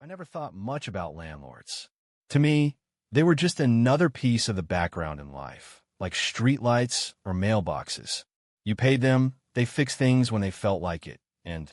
never thought much about landlords. To me, they were just another piece of the background in life, like streetlights or mailboxes. You paid them, they fixed things when they felt like it, and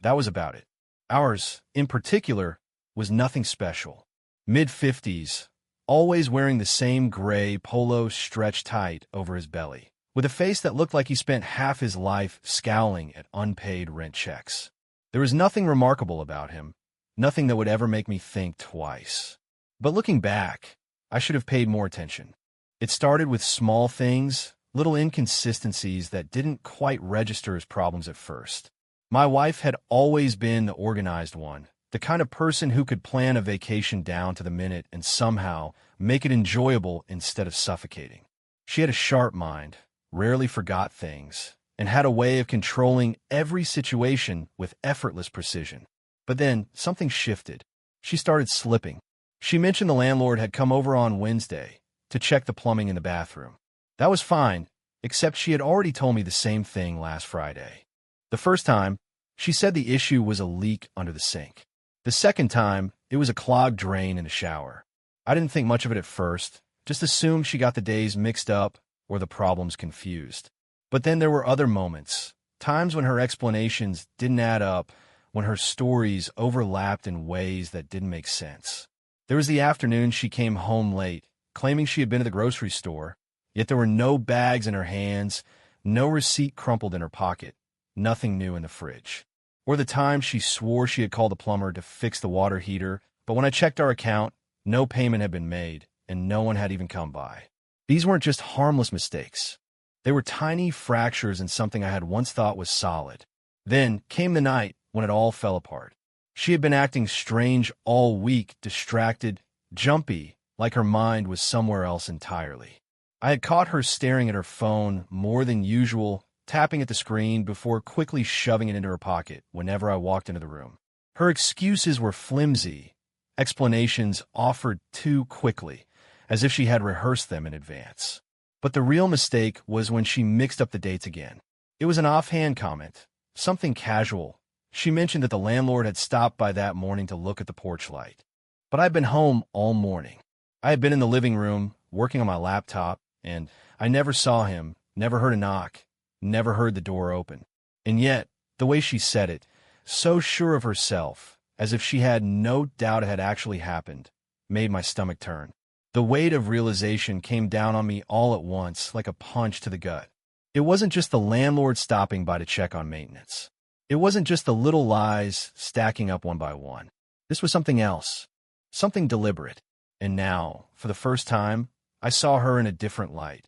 that was about it. Ours, in particular, was nothing special. Mid-50s, always wearing the same gray polo stretched tight over his belly, with a face that looked like he spent half his life scowling at unpaid rent checks. There was nothing remarkable about him, nothing that would ever make me think twice. But looking back, I should have paid more attention. It started with small things, little inconsistencies that didn't quite register as problems at first. My wife had always been the organized one, the kind of person who could plan a vacation down to the minute and somehow make it enjoyable instead of suffocating. She had a sharp mind, rarely forgot things, and had a way of controlling every situation with effortless precision. But then something shifted. She started slipping. She mentioned the landlord had come over on Wednesday to check the plumbing in the bathroom. That was fine, except she had already told me the same thing last Friday. The first time, she said the issue was a leak under the sink. The second time, it was a clogged drain in the shower. I didn't think much of it at first, just assumed she got the days mixed up or the problems confused. But then there were other moments, times when her explanations didn't add up, when her stories overlapped in ways that didn't make sense. There was the afternoon she came home late, claiming she had been to the grocery store, yet there were no bags in her hands, no receipt crumpled in her pocket, nothing new in the fridge. Or the time she swore she had called the plumber to fix the water heater, but when I checked our account, no payment had been made, and no one had even come by. These weren't just harmless mistakes. They were tiny fractures in something I had once thought was solid. Then came the night when it all fell apart. She had been acting strange all week, distracted, jumpy, like her mind was somewhere else entirely. I had caught her staring at her phone more than usual, tapping at the screen before quickly shoving it into her pocket whenever I walked into the room. Her excuses were flimsy, explanations offered too quickly, as if she had rehearsed them in advance. But the real mistake was when she mixed up the dates again. It was an offhand comment, something casual. She mentioned that the landlord had stopped by that morning to look at the porch light. But I'd been home all morning. I had been in the living room, working on my laptop, and I never saw him, never heard a knock, never heard the door open. And yet, the way she said it, so sure of herself, as if she had no doubt it had actually happened, made my stomach turn. The weight of realization came down on me all at once, like a punch to the gut. It wasn't just the landlord stopping by to check on maintenance. It wasn't just the little lies stacking up one by one. This was something else, something deliberate. And now, for the first time, I saw her in a different light.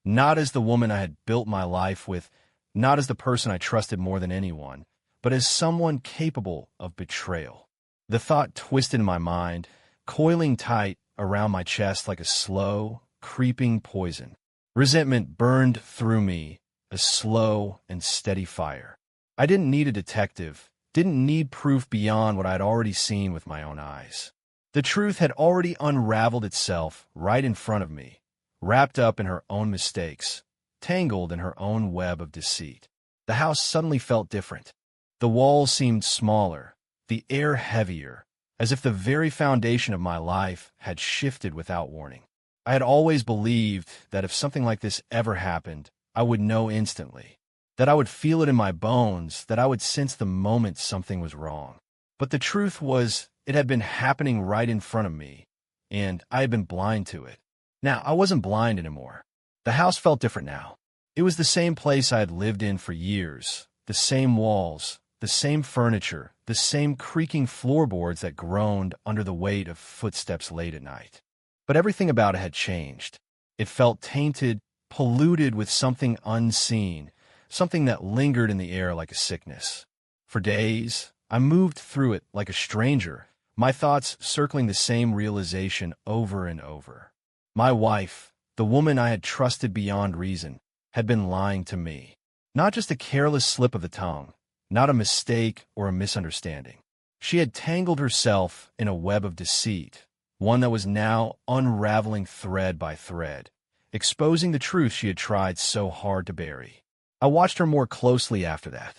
Not as the woman I had built my life with, not as the person I trusted more than anyone, but as someone capable of betrayal. The thought twisted in my mind, coiling tight around my chest like a slow, creeping poison. Resentment burned through me, a slow and steady fire. I didn't need a detective, didn't need proof beyond what I had already seen with my own eyes. The truth had already unraveled itself right in front of me, wrapped up in her own mistakes, tangled in her own web of deceit. The house suddenly felt different. The walls seemed smaller, the air heavier, as if the very foundation of my life had shifted without warning. I had always believed that if something like this ever happened, I would know instantly, that I would feel it in my bones, that I would sense the moment something was wrong. But the truth was, it had been happening right in front of me, and I had been blind to it. Now, I wasn't blind anymore. The house felt different now. It was the same place I had lived in for years, the same walls, the same furniture, the same creaking floorboards that groaned under the weight of footsteps late at night. But everything about it had changed. It felt tainted, polluted with something unseen, something that lingered in the air like a sickness. For days, I moved through it like a stranger, my thoughts circling the same realization over and over. My wife, the woman I had trusted beyond reason, had been lying to me. Not just a careless slip of the tongue, not a mistake or a misunderstanding. She had tangled herself in a web of deceit, one that was now unraveling thread by thread, exposing the truth she had tried so hard to bury. I watched her more closely after that.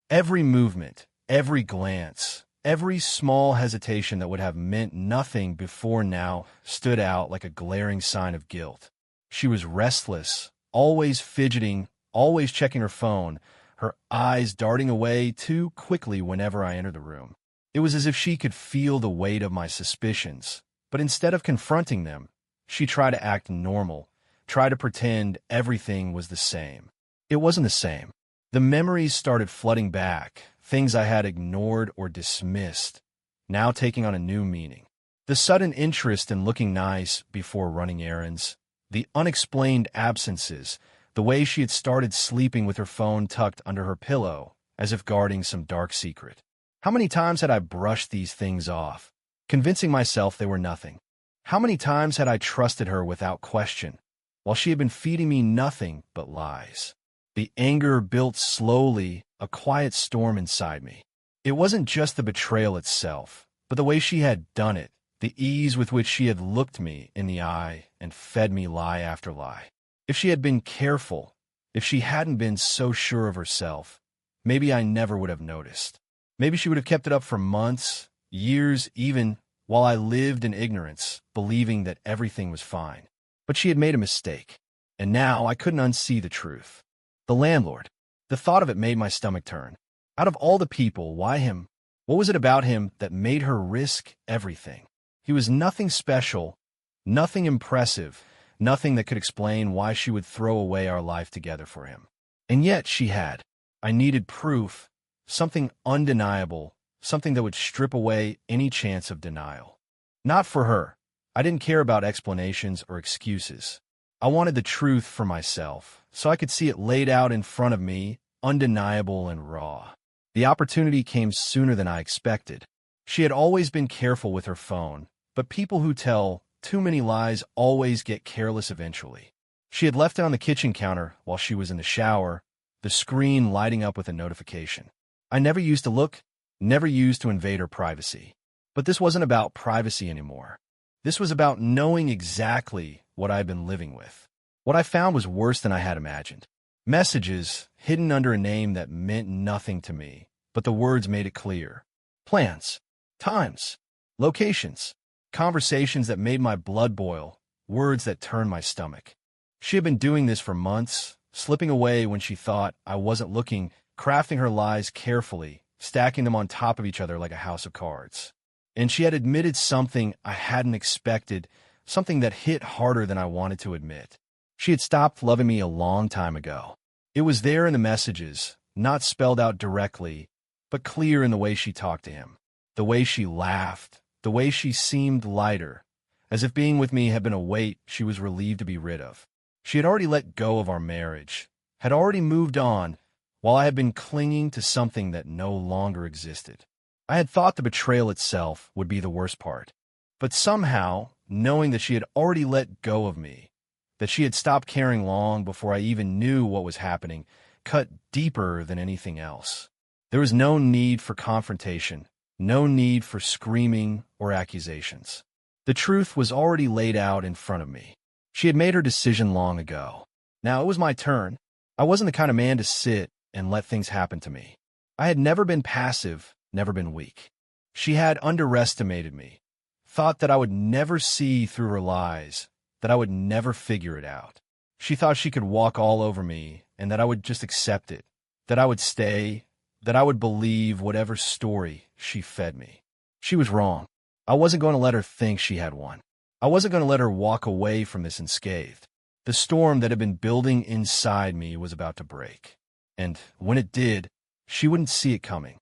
Every movement, every glance, Every small hesitation that would have meant nothing before now stood out like a glaring sign of guilt. She was restless, always fidgeting, always checking her phone, her eyes darting away too quickly whenever I entered the room. It was as if she could feel the weight of my suspicions, but instead of confronting them, she tried to act normal, tried to pretend everything was the same. It wasn't the same. The memories started flooding back, things I had ignored or dismissed, now taking on a new meaning. The sudden interest in looking nice before running errands, the unexplained absences, the way she had started sleeping with her phone tucked under her pillow, as if guarding some dark secret. How many times had I brushed these things off, convincing myself they were nothing? How many times had I trusted her without question, while she had been feeding me nothing but lies? The anger built slowly, a quiet storm inside me. It wasn't just the betrayal itself, but the way she had done it, the ease with which she had looked me in the eye and fed me lie after lie. If she had been careful, if she hadn't been so sure of herself, maybe I never would have noticed. Maybe she would have kept it up for months, years even, while I lived in ignorance, believing that everything was fine. But she had made a mistake, and now I couldn't unsee the truth. The landlord. The thought of it made my stomach turn. Out of all the people, why him? What was it about him that made her risk everything? He was nothing special, nothing impressive, nothing that could explain why she would throw away our life together for him. And yet she had. I needed proof, something undeniable, something that would strip away any chance of denial. Not for her. I didn't care about explanations or excuses. I wanted the truth for myself, so I could see it laid out in front of me, undeniable and raw. The opportunity came sooner than I expected. She had always been careful with her phone, but people who tell too many lies always get careless eventually. She had left it on the kitchen counter while she was in the shower, the screen lighting up with a notification. I never used to look, never used to invade her privacy. But this wasn't about privacy anymore. This was about knowing exactly what I'd been living with. What I found was worse than I had imagined. Messages hidden under a name that meant nothing to me, but the words made it clear. Plans, times, locations, conversations that made my blood boil, words that turned my stomach. She had been doing this for months, slipping away when she thought I wasn't looking, crafting her lies carefully, stacking them on top of each other like a house of cards. And she had admitted something I hadn't expected, something that hit harder than I wanted to admit. She had stopped loving me a long time ago. It was there in the messages, not spelled out directly, but clear in the way she talked to him, the way she laughed, the way she seemed lighter, as if being with me had been a weight she was relieved to be rid of. She had already let go of our marriage, had already moved on, while I had been clinging to something that no longer existed. I had thought the betrayal itself would be the worst part, but somehow, knowing that she had already let go of me, that she had stopped caring long before I even knew what was happening, cut deeper than anything else. There was no need for confrontation, no need for screaming or accusations. The truth was already laid out in front of me. She had made her decision long ago. Now it was my turn. I wasn't the kind of man to sit and let things happen to me. I had never been passive, never been weak. She had underestimated me, thought that I would never see through her lies, that I would never figure it out. She thought she could walk all over me and that I would just accept it, that I would stay, that I would believe whatever story she fed me. She was wrong. I wasn't going to let her think she had won. I wasn't going to let her walk away from this unscathed. The storm that had been building inside me was about to break. And when it did, she wouldn't see it coming.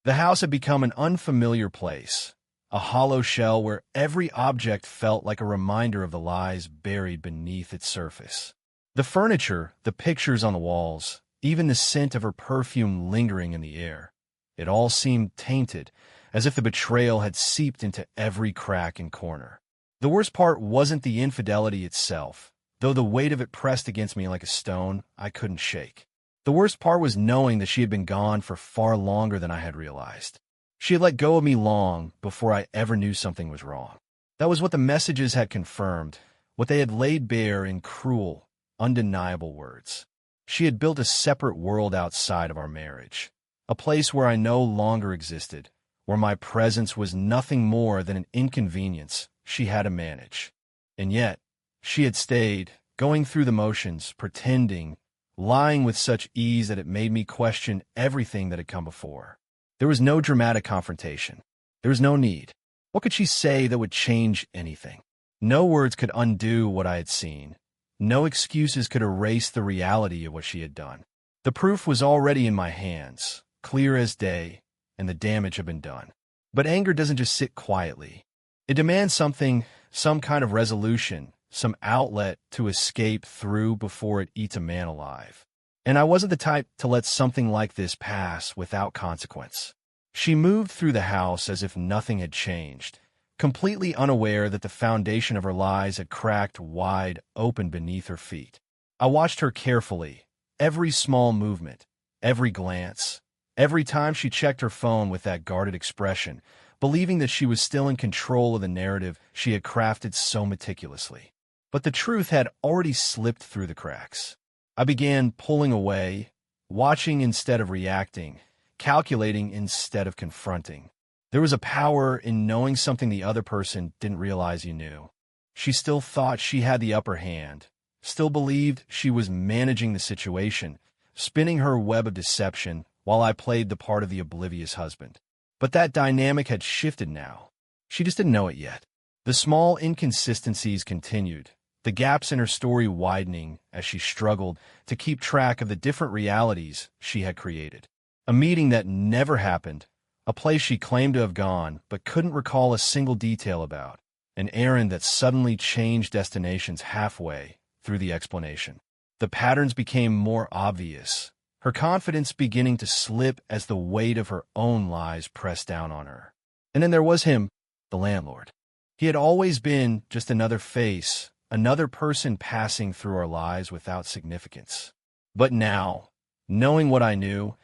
The house had become an unfamiliar place, a hollow shell where every object felt like a reminder of the lies buried beneath its surface. The furniture, the pictures on the walls, even the scent of her perfume lingering in the air, it all seemed tainted, as if the betrayal had seeped into every crack and corner. The worst part wasn't the infidelity itself, though the weight of it pressed against me like a stone I couldn't shake. The worst part was knowing that she had been gone for far longer than I had realized. She had let go of me long before I ever knew something was wrong. That was what the messages had confirmed, what they had laid bare in cruel, undeniable words. She had built a separate world outside of our marriage, a place where I no longer existed, where my presence was nothing more than an inconvenience she had to manage. And yet, she had stayed, going through the motions, pretending, lying with such ease that it made me question everything that had come before. There was no dramatic confrontation. There was no need. What could she say that would change anything? No words could undo what I had seen. No excuses could erase the reality of what she had done. The proof was already in my hands, clear as day, and the damage had been done. But anger doesn't just sit quietly. It demands something, some kind of resolution, some outlet to escape through before it eats a man alive. And I wasn't the type to let something like this pass without consequence. She moved through the house as if nothing had changed, completely unaware that the foundation of her lies had cracked wide open beneath her feet. I watched her carefully, every small movement, every glance, every time she checked her phone with that guarded expression, believing that she was still in control of the narrative she had crafted so meticulously. But the truth had already slipped through the cracks. I began pulling away, watching instead of reacting, calculating instead of confronting. There was a power in knowing something the other person didn't realize you knew. She still thought she had the upper hand, still believed she was managing the situation, spinning her web of deception while I played the part of the oblivious husband. But that dynamic had shifted now. She just didn't know it yet. The small inconsistencies continued, the gaps in her story widening as she struggled to keep track of the different realities she had created. A meeting that never happened, a place she claimed to have gone but couldn't recall a single detail about, an errand that suddenly changed destinations halfway through the explanation. The patterns became more obvious, her confidence beginning to slip as the weight of her own lies pressed down on her. And then there was him, the landlord. He had always been just another face, another person passing through our lives without significance. But now, knowing what I knew,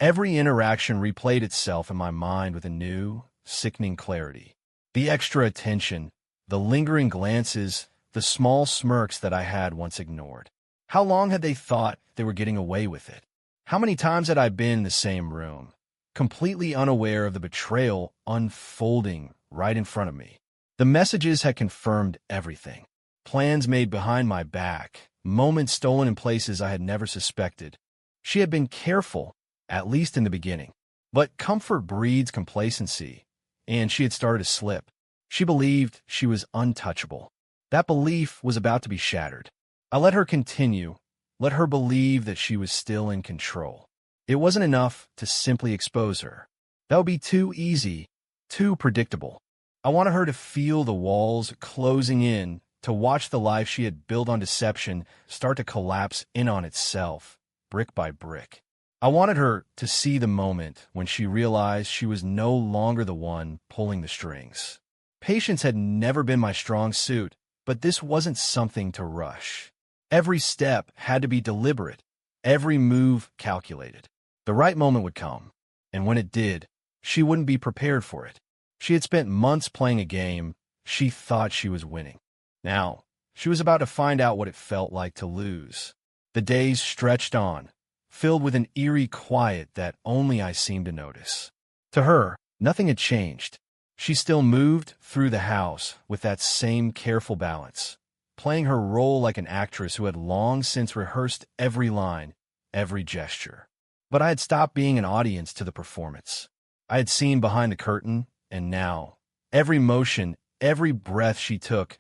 every interaction replayed itself in my mind with a new, sickening clarity. The extra attention, the lingering glances, the small smirks that I had once ignored. How long had they thought they were getting away with it? How many times had I been in the same room, completely unaware of the betrayal unfolding right in front of me? The messages had confirmed everything. Plans made behind my back, moments stolen in places I had never suspected. She had been careful, at least in the beginning. But comfort breeds complacency, and she had started to slip. She believed she was untouchable. That belief was about to be shattered. I let her continue, let her believe that she was still in control. It wasn't enough to simply expose her. That would be too easy, too predictable. I wanted her to feel the walls closing in, to watch the life she had built on deception start to collapse in on itself, brick by brick. I wanted her to see the moment when she realized she was no longer the one pulling the strings. Patience had never been my strong suit, but this wasn't something to rush. Every step had to be deliberate, every move calculated. The right moment would come, and when it did, she wouldn't be prepared for it. She had spent months playing a game she thought she was winning. Now, she was about to find out what it felt like to lose. The days stretched on, filled with an eerie quiet that only I seemed to notice. To her, nothing had changed. She still moved through the house with that same careful balance, playing her role like an actress who had long since rehearsed every line, every gesture. But I had stopped being an audience to the performance. I had seen behind the curtain, and now, every motion, every breath she took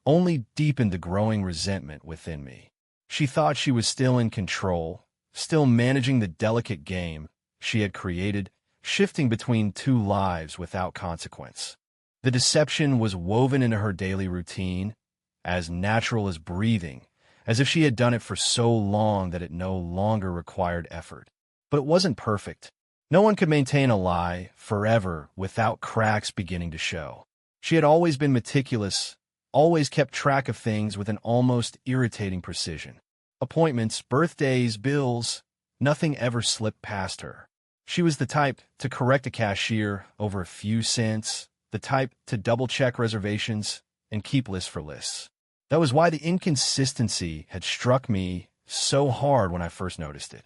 only deepened the growing resentment within me. She thought she was still in control, still managing the delicate game she had created, shifting between two lives without consequence. The deception was woven into her daily routine, as natural as breathing, as if she had done it for so long that it no longer required effort. But it wasn't perfect. No one could maintain a lie forever without cracks beginning to show. She had always been meticulous, always kept track of things with an almost irritating precision. Appointments, birthdays, bills, nothing ever slipped past her. She was the type to correct a cashier over a few cents, the type to double-check reservations and keep lists for lists. That was why the inconsistency had struck me so hard when I first noticed it.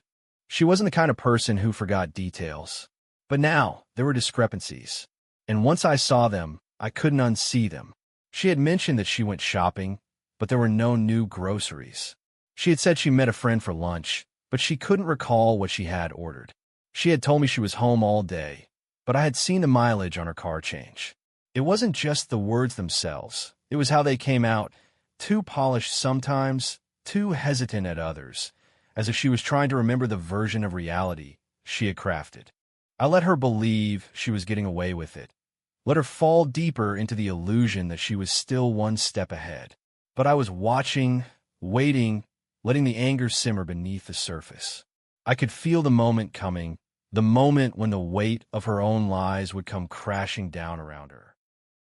She wasn't the kind of person who forgot details, But now, there were discrepancies. And once I saw them, I couldn't unsee them. She had mentioned that she went shopping, but there were no new groceries. She had said she met a friend for lunch, but she couldn't recall what she had ordered. She had told me she was home all day, but I had seen the mileage on her car change. It wasn't just the words themselves. It was how they came out, too polished sometimes, too hesitant at others, as if she was trying to remember the version of reality she had crafted. I let her believe she was getting away with it, let her fall deeper into the illusion that she was still one step ahead. But I was watching, waiting, letting the anger simmer beneath the surface. I could feel the moment coming, the moment when the weight of her own lies would come crashing down around her.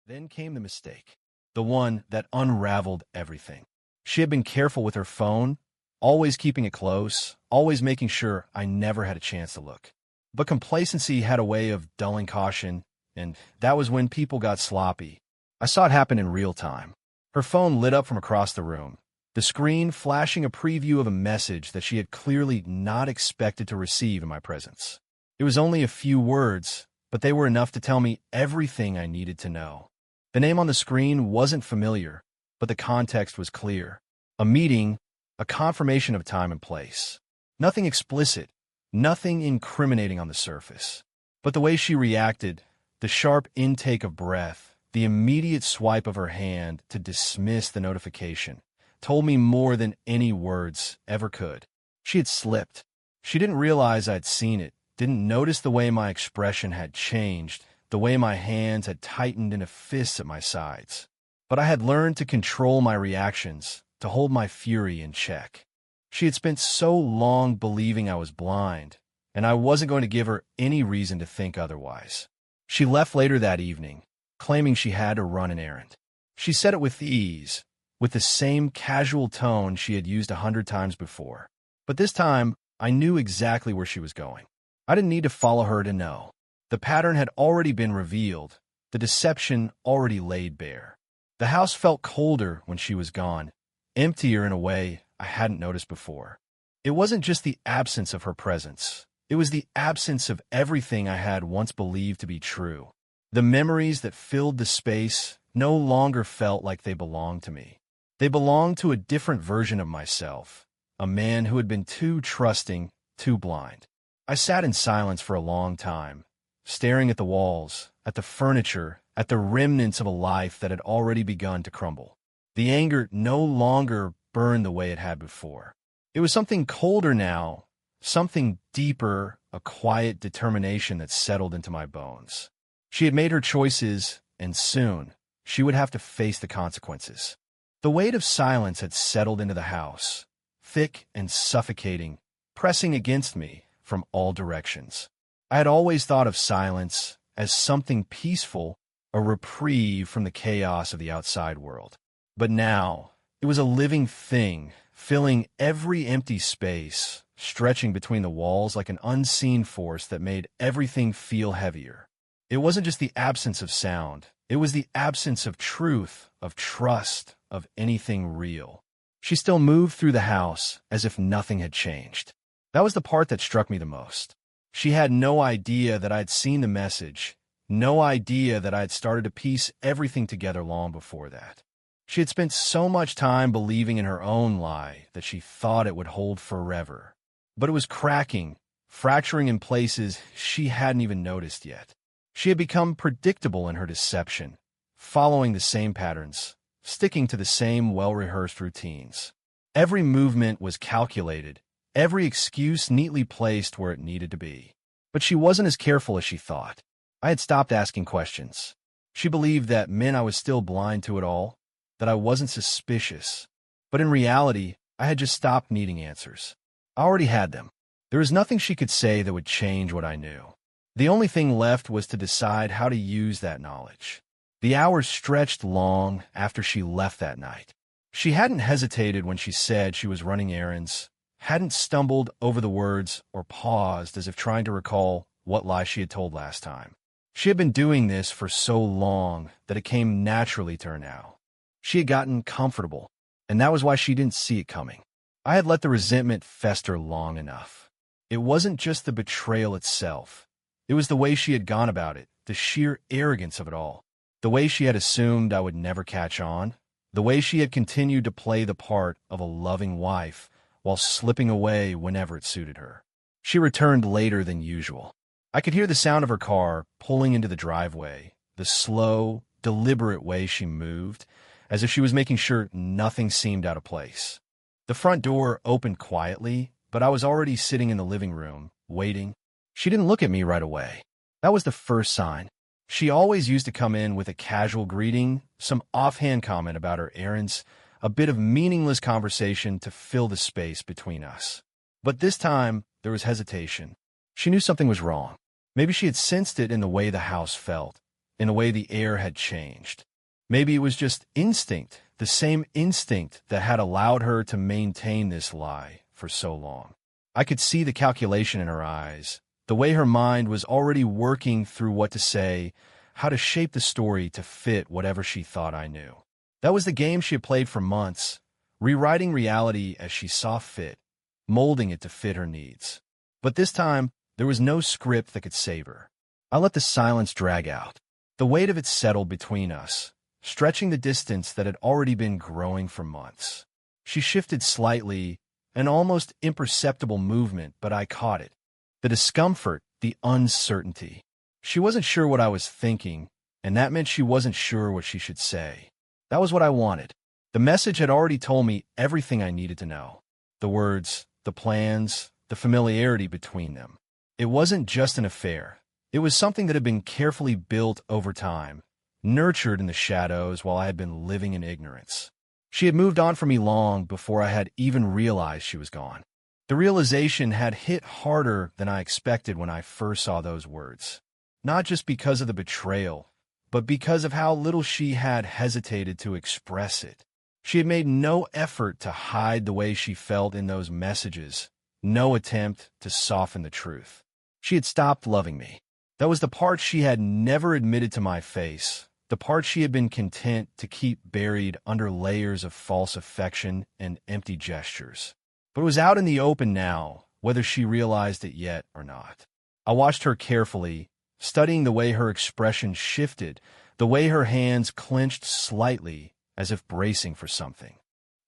Then came the mistake, the one that unraveled everything. She had been careful with her phone, always keeping it close, always making sure I never had a chance to look. But complacency had a way of dulling caution, and that was when people got sloppy. I saw it happen in real time. Her phone lit up from across the room, the screen flashing a preview of a message that she had clearly not expected to receive in my presence. It was only a few words, but they were enough to tell me everything I needed to know. The name on the screen wasn't familiar, but the context was clear. A meeting, a confirmation of time and place. Nothing explicit, nothing incriminating on the surface. But the way she reacted, the sharp intake of breath, the immediate swipe of her hand to dismiss the notification, told me more than any words ever could. She had slipped. She didn't realize I'd seen it, didn't notice the way my expression had changed, the way my hands had tightened into fists at my sides. But I had learned to control my reactions, to hold my fury in check. She had spent so long believing I was blind, and I wasn't going to give her any reason to think otherwise. She left later that evening, claiming she had to run an errand. She said it with ease, with the same casual tone she had used 100 times before. But this time, I knew exactly where she was going. I didn't need to follow her to know. The pattern had already been revealed, the deception already laid bare. The house felt colder when she was gone, emptier in a way I hadn't noticed before. It wasn't just the absence of her presence. It was the absence of everything I had once believed to be true. The memories that filled the space no longer felt like they belonged to me. They belonged to a different version of myself, a man who had been too trusting, too blind. I sat in silence for a long time, staring at the walls, at the furniture, at the remnants of a life that had already begun to crumble. The anger no longer burned the way it had before. It was something colder now, something deeper, a quiet determination that settled into my bones. She had made her choices, and soon she would have to face the consequences. The weight of silence had settled into the house, thick and suffocating, pressing against me from all directions. I had always thought of silence as something peaceful, a reprieve from the chaos of the outside world. But now, it was a living thing, filling every empty space, stretching between the walls like an unseen force that made everything feel heavier. It wasn't just the absence of sound. It was the absence of truth, of trust, of anything real. She still moved through the house as if nothing had changed. That was the part that struck me the most. She had no idea that I'd seen the message, no idea that I'd started to piece everything together long before that. She had spent so much time believing in her own lie that she thought it would hold forever. But it was cracking, fracturing in places she hadn't even noticed yet. She had become predictable in her deception, following the same patterns, sticking to the same well-rehearsed routines. Every movement was calculated, every excuse neatly placed where it needed to be. But she wasn't as careful as she thought. I had stopped asking questions. She believed that meant I was still blind to it all, that I wasn't suspicious. But in reality, I had just stopped needing answers. I already had them. There was nothing she could say that would change what I knew. The only thing left was to decide how to use that knowledge. The hours stretched long after she left that night. She hadn't hesitated when she said she was running errands, hadn't stumbled over the words or paused as if trying to recall what lie she had told last time. She had been doing this for so long that it came naturally to her now. She had gotten comfortable, and that was why she didn't see it coming. I had let the resentment fester long enough. It wasn't just the betrayal itself. It was the way she had gone about it, the sheer arrogance of it all. The way she had assumed I would never catch on. The way she had continued to play the part of a loving wife while slipping away whenever it suited her. She returned later than usual. I could hear the sound of her car pulling into the driveway, the slow, deliberate way she moved, as if she was making sure nothing seemed out of place. The front door opened quietly, but I was already sitting in the living room, waiting. She didn't look at me right away. That was the first sign. She always used to come in with a casual greeting, some offhand comment about her errands, a bit of meaningless conversation to fill the space between us. But this time, there was hesitation. She knew something was wrong. Maybe she had sensed it in the way the house felt, in the way the air had changed. Maybe it was just instinct, the same instinct that had allowed her to maintain this lie for so long. I could see the calculation in her eyes, the way her mind was already working through what to say, how to shape the story to fit whatever she thought I knew. That was the game she had played for months, rewriting reality as she saw fit, molding it to fit her needs. But this time, there was no script that could save her. I let the silence drag out. The weight of it settled between us, stretching the distance that had already been growing for months. She shifted slightly, an almost imperceptible movement, but I caught it. The discomfort, the uncertainty. She wasn't sure what I was thinking, and that meant she wasn't sure what she should say. That was what I wanted. The message had already told me everything I needed to know. The words, the plans, the familiarity between them. It wasn't just an affair. It was something that had been carefully built over time, nurtured in the shadows while I had been living in ignorance. She had moved on from me long before I had even realized she was gone. The realization had hit harder than I expected when I first saw those words. Not just because of the betrayal, but because of how little she had hesitated to express it. She had made no effort to hide the way she felt in those messages, no attempt to soften the truth. She had stopped loving me. That was the part she had never admitted to my face, the part she had been content to keep buried under layers of false affection and empty gestures. But it was out in the open now, whether she realized it yet or not. I watched her carefully, studying the way her expression shifted, the way her hands clenched slightly, as if bracing for something.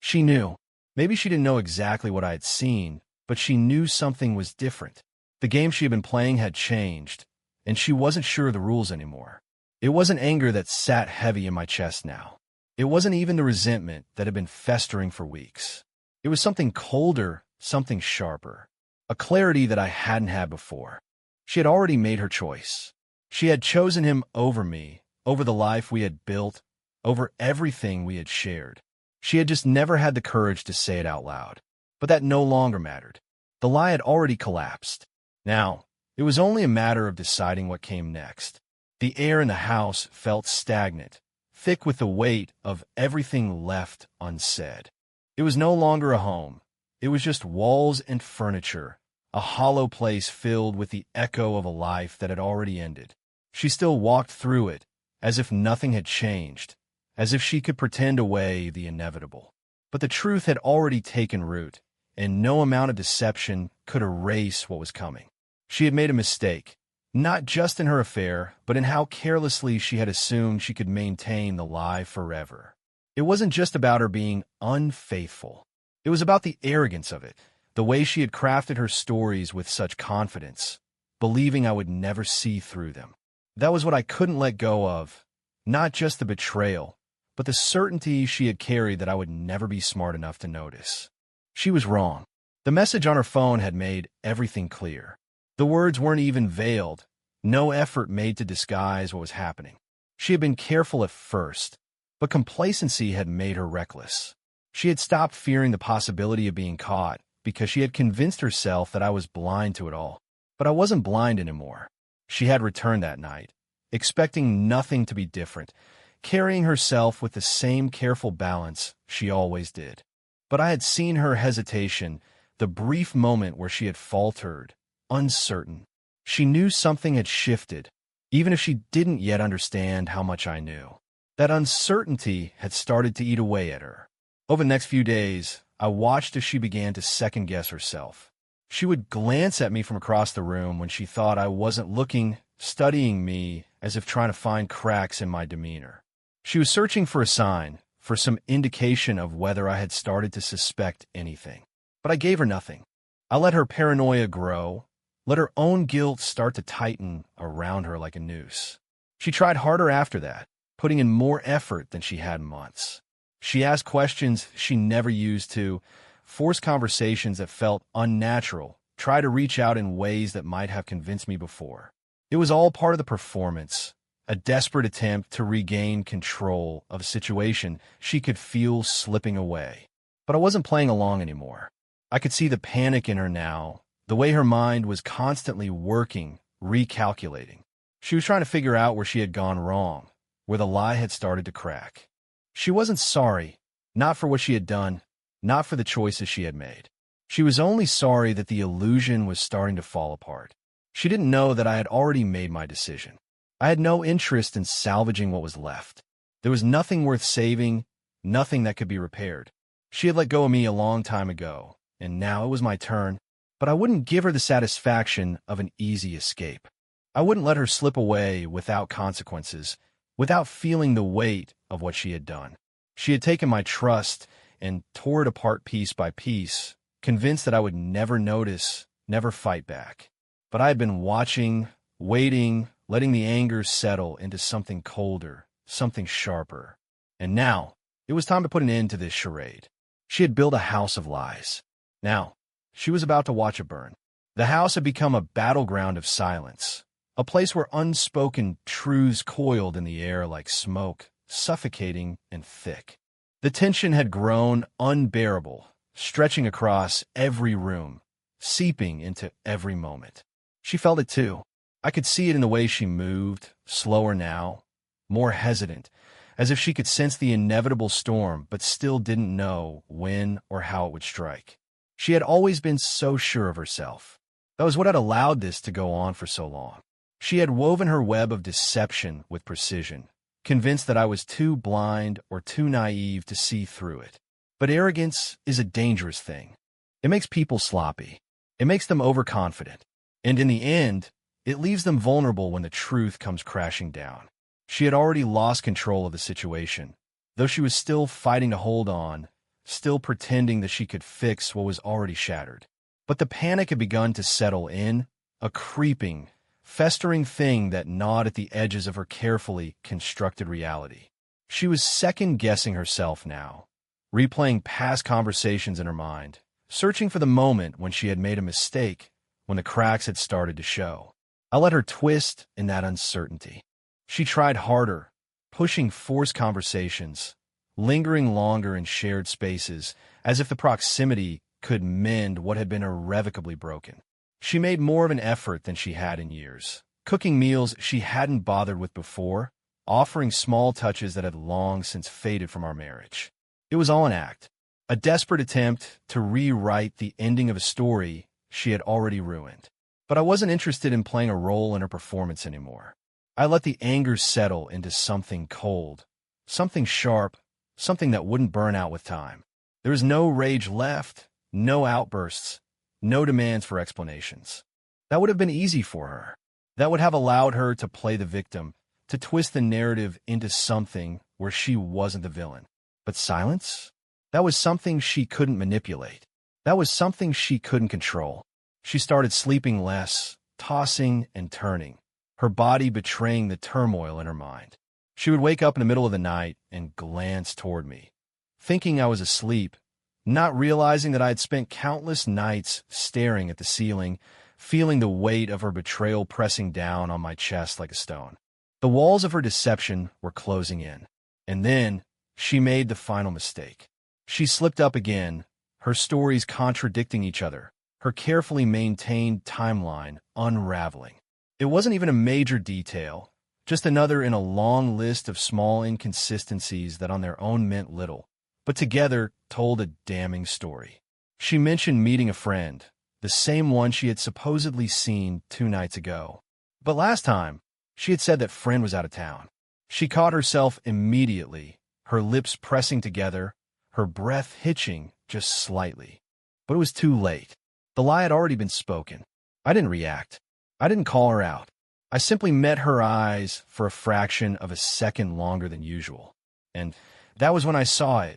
She knew. Maybe she didn't know exactly what I had seen, but she knew something was different. The game she had been playing had changed, and she wasn't sure of the rules anymore. It wasn't anger that sat heavy in my chest now. It wasn't even the resentment that had been festering for weeks. It was something colder, something sharper, a clarity that I hadn't had before. She had already made her choice. She had chosen him over me, over the life we had built, over everything we had shared. She had just never had the courage to say it out loud. But that no longer mattered. The lie had already collapsed. Now, it was only a matter of deciding what came next. The air in the house felt stagnant, thick with the weight of everything left unsaid. It was no longer a home. It was just walls and furniture, a hollow place filled with the echo of a life that had already ended. She still walked through it, as if nothing had changed, as if she could pretend away the inevitable. But the truth had already taken root, and no amount of deception could erase what was coming. She had made a mistake, not just in her affair, but in how carelessly she had assumed she could maintain the lie forever. It wasn't just about her being unfaithful. It was about the arrogance of it, the way she had crafted her stories with such confidence, believing I would never see through them. That was what I couldn't let go of, not just the betrayal, but the certainty she had carried that I would never be smart enough to notice. She was wrong. The message on her phone had made everything clear. The words weren't even veiled, no effort made to disguise what was happening. She had been careful at first, but complacency had made her reckless. She had stopped fearing the possibility of being caught because she had convinced herself that I was blind to it all. But I wasn't blind anymore. She had returned that night, expecting nothing to be different, carrying herself with the same careful balance she always did. But I had seen her hesitation, the brief moment where she had faltered, uncertain. She knew something had shifted, even if she didn't yet understand how much I knew. That uncertainty had started to eat away at her. Over the next few days, I watched as she began to second-guess herself. She would glance at me from across the room when she thought I wasn't looking, studying me as if trying to find cracks in my demeanor. She was searching for a sign, for some indication of whether I had started to suspect anything. But I gave her nothing. I let her paranoia grow, let her own guilt start to tighten around her like a noose. She tried harder after that, putting in more effort than she had in months. She asked questions she never used to, forced conversations that felt unnatural, tried to reach out in ways that might have convinced me before. It was all part of the performance, a desperate attempt to regain control of a situation she could feel slipping away. But I wasn't playing along anymore. I could see the panic in her now, the way her mind was constantly working, recalculating. She was trying to figure out where she had gone wrong, where the lie had started to crack. She wasn't sorry, not for what she had done, not for the choices she had made. She was only sorry that the illusion was starting to fall apart. She didn't know that I had already made my decision. I had no interest in salvaging what was left. There was nothing worth saving, nothing that could be repaired. She had let go of me a long time ago, and now it was my turn, but I wouldn't give her the satisfaction of an easy escape. I wouldn't let her slip away without consequences, without feeling the weight of what she had done. She had taken my trust and tore it apart piece by piece, convinced that I would never notice, never fight back. But I had been watching, waiting, letting the anger settle into something colder, something sharper. And now, it was time to put an end to this charade. She had built a house of lies. Now, she was about to watch it burn. The house had become a battleground of silence, a place where unspoken truths coiled in the air like smoke, suffocating and thick. The tension had grown unbearable, stretching across every room, seeping into every moment. She felt it too. I could see it in the way she moved, slower now, more hesitant, as if she could sense the inevitable storm but still didn't know when or how it would strike. She had always been so sure of herself. That was what had allowed this to go on for so long. She had woven her web of deception with precision, convinced that I was too blind or too naive to see through it. But arrogance is a dangerous thing. It makes people sloppy. It makes them overconfident. And in the end, it leaves them vulnerable when the truth comes crashing down. She had already lost control of the situation, though she was still fighting to hold on, still pretending that she could fix what was already shattered. But the panic had begun to settle in, a creeping, festering thing that gnawed at the edges of her carefully constructed reality. She was second-guessing herself now, replaying past conversations in her mind, searching for the moment when she had made a mistake, when the cracks had started to show. I let her twist in that uncertainty. She tried harder, pushing forced conversations, lingering longer in shared spaces, as if the proximity could mend what had been irrevocably broken. She made more of an effort than she had in years, cooking meals she hadn't bothered with before, offering small touches that had long since faded from our marriage. It was all an act, a desperate attempt to rewrite the ending of a story she had already ruined. But I wasn't interested in playing a role in her performance anymore. I let the anger settle into something cold, something sharp, something that wouldn't burn out with time. There was no rage left, no outbursts, no demands for explanations. That would have been easy for her. That would have allowed her to play the victim, to twist the narrative into something where she wasn't the villain. But silence? That was something she couldn't manipulate. That was something she couldn't control. She started sleeping less, tossing and turning, her body betraying the turmoil in her mind. She would wake up in the middle of the night and glance toward me, thinking I was asleep, not realizing that I had spent countless nights staring at the ceiling, feeling the weight of her betrayal pressing down on my chest like a stone. The walls of her deception were closing in. And then she made the final mistake. She slipped up again, her stories contradicting each other, her carefully maintained timeline unraveling. It wasn't even a major detail, just another in a long list of small inconsistencies that on their own meant little, but together told a damning story. She mentioned meeting a friend, the same one she had supposedly seen 2 nights ago. But last time, she had said that friend was out of town. She caught herself immediately, her lips pressing together, her breath hitching just slightly. But it was too late. The lie had already been spoken. I didn't react. I didn't call her out. I simply met her eyes for a fraction of a second longer than usual. And that was when I saw it,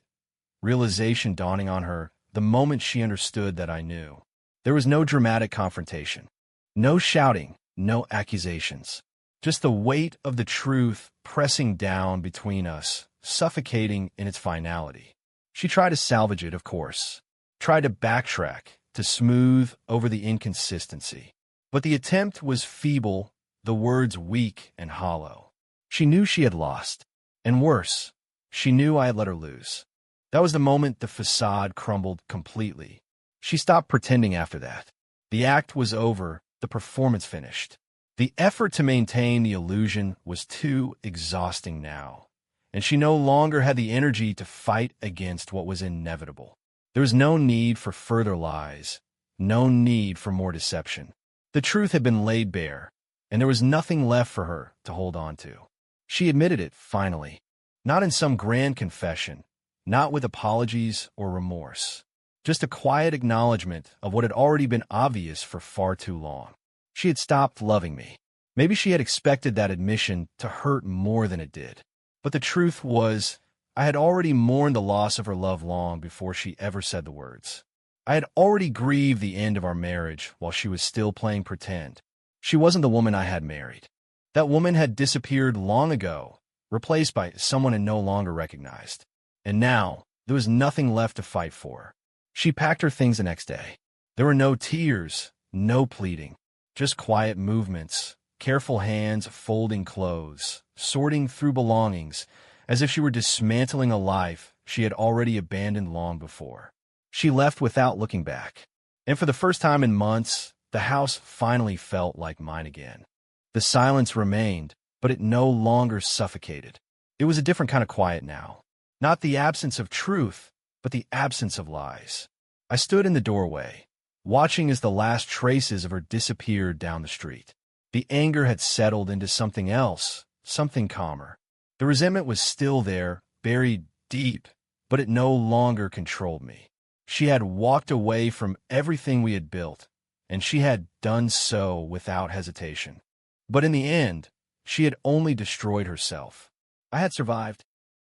realization dawning on her, the moment she understood that I knew. There was no dramatic confrontation. No shouting, no accusations. Just the weight of the truth pressing down between us, suffocating in its finality. She tried to salvage it, of course. Tried to backtrack, to smooth over the inconsistency. But the attempt was feeble, the words weak and hollow. She knew she had lost. And worse, she knew I had let her lose. That was the moment the facade crumbled completely. She stopped pretending after that. The act was over, the performance finished. The effort to maintain the illusion was too exhausting now, and she no longer had the energy to fight against what was inevitable. There was no need for further lies, no need for more deception. The truth had been laid bare, and there was nothing left for her to hold on to. She admitted it, finally, not in some grand confession, not with apologies or remorse, just a quiet acknowledgement of what had already been obvious for far too long. She had stopped loving me. Maybe she had expected that admission to hurt more than it did. But the truth was, I had already mourned the loss of her love long before she ever said the words. I had already grieved the end of our marriage while she was still playing pretend. She wasn't the woman I had married. That woman had disappeared long ago, replaced by someone I no longer recognized. And now, there was nothing left to fight for. She packed her things the next day. There were no tears, no pleading. Just quiet movements, careful hands folding clothes, sorting through belongings, as if she were dismantling a life she had already abandoned long before. She left without looking back. And for the first time in months, the house finally felt like mine again. The silence remained, but it no longer suffocated. It was a different kind of quiet now. Not the absence of truth, but the absence of lies. I stood in the doorway, watching as the last traces of her disappeared down the street. The anger had settled into something else, something calmer. The resentment was still there, buried deep, but it no longer controlled me. She had walked away from everything we had built, and she had done so without hesitation. But in the end, she had only destroyed herself. I had survived.